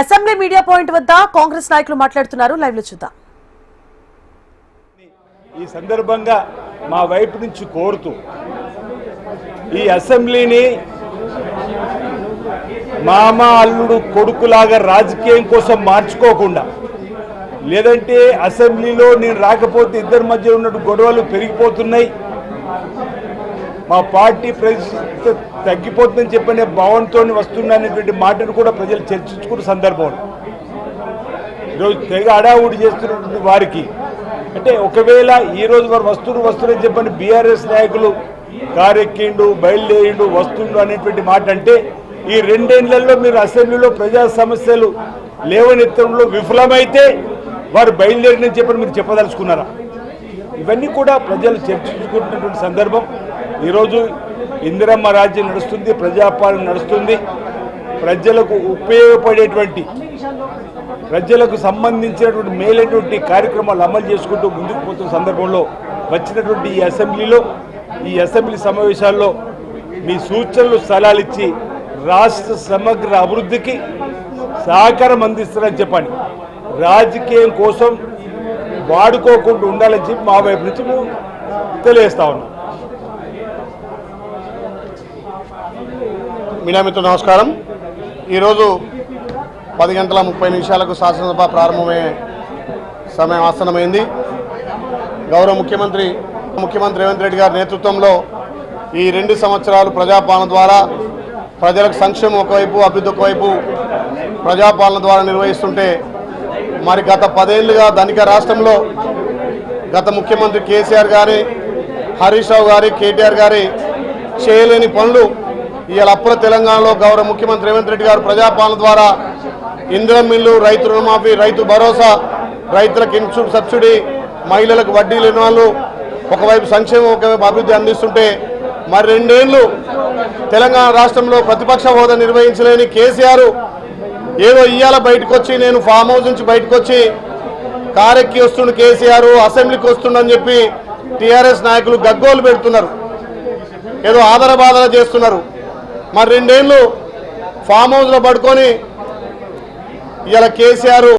Assembly media point వద్ద కాంగ్రెస్ నాయకులు మాట్లాడుతున్నారు. లైవ్ లో చూద్దాం. ఈ సందర్భంగా మా వైపు నుంచి కోరుతూ ఈ అసెంబ్లీని మామ అల్లుడు కొడుకులాగా రాజకీయం కోసం మార్చుకోకుండా, లేదంటే అసెంబ్లీలో నేను రాకపోతే ఇద్దరి మధ్య ఉన్న గొడవలు పెరిగిపోతున్నాయి, మా పార్టీ ప్రజలు తగ్గిపోతుందని చెప్పనే భావనతో వస్తున్నటువంటి మాటను కూడా ప్రజలు చర్చించుకున్న సందర్భంలో ఈరోజు తెగ అడావుడి చేస్తున్నటువంటి వారికి, అంటే ఒకవేళ ఈరోజు వారు వస్తురని చెప్పని బీఆర్ఎస్ నాయకులు కారెక్కిండు, బయలుదేరిండు, వస్తుండు అనేటువంటి మాట, అంటే ఈ రెండేళ్లలో మీరు అసెంబ్లీలో ప్రజా సమస్యలు లేవనెత్తడంలో విఫలమైతే వారు బయలుదేరినని చెప్పని మీరు చెప్పదలుచుకున్నారా? ఇవన్నీ కూడా ప్రజలు చర్చించుకుంటున్నటువంటి సందర్భం. ఈరోజు ఇందిరమ్మ రాజ్యం నడుస్తుంది, ప్రజాపాలన నడుస్తుంది, ప్రజలకు ఉపయోగపడేటువంటి, ప్రజలకు సంబంధించినటువంటి మేలైనటువంటి కార్యక్రమాలు అమలు చేసుకుంటూ ముందుకు పోతున్న సందర్భంలో వచ్చినటువంటి ఈ అసెంబ్లీ సమావేశాల్లో మీ సూచనలు సలహాలు ఇచ్చి రాష్ట్ర సమగ్ర అభివృద్ధికి సహకారం అందిస్తారని చెప్పండి. రాజకీయం కోసం వాడుకోకుండా ఉండాలని చెప్పి మా వైపు నుంచి మేము తెలియజేస్తా ఉన్నాం. మీడియా మిత్రులు నమస్కారం. ఈరోజు 10:30 శాసనసభ ప్రారంభమయ్యే సమయం ఆసన్నమైంది. గౌరవ ముఖ్యమంత్రి రేవంత్ రెడ్డి గారి నేతృత్వంలో ఈ 2 సంవత్సరాలు ప్రజాపాలన ద్వారా ప్రజలకు సంక్షేమం ఒకవైపు, అభివృద్ధి ఒకవైపు ప్రజాపాలన ద్వారా నిర్వహిస్తుంటే, మరి గత 10 ఏళ్లుగా ధనిక రాష్ట్రంలో గత ముఖ్యమంత్రి కేసీఆర్ గారి, హరీష్ రావు గారి, కేటీఆర్ గారి చేయలేని పనులు ఇవాళ అప్పుల తెలంగాణలో గౌరవ ముఖ్యమంత్రి రేవంత్ రెడ్డి గారు ప్రజాపాలన ద్వారా ఇందిరమ్మ ఇల్లు, రైతు రుణమాఫీ, రైతు భరోసా, రైతులకు ఇన్సూరెన్స్ సబ్సిడీ, మహిళలకు వడ్డీ లేని వాళ్ళు, ఒకవైపు సంక్షేమం ఒకవైపు అభివృద్ధి అందిస్తుంటే, మరి 2 ఏళ్ళు తెలంగాణ రాష్ట్రంలో ప్రతిపక్ష హోదా నిర్వహించలేని కేసీఆర్ ఏదో ఇయ్యాల బయటకు వచ్చి, నేను ఫామ్ హౌస్ నుంచి బయటకు వచ్చి కారెక్కి వస్తుండు కేసీఆర్, అసెంబ్లీకి వస్తుండని చెప్పి టీఆర్ఎస్ నాయకులు గగ్గోలు పెడుతున్నారు, ఏదో ఆదరబాదర చేస్తున్నారు. మరి 2 ఏళ్ళు ఫామ్ హౌస్లో పడుకొని ఇవాళ కేసీఆర్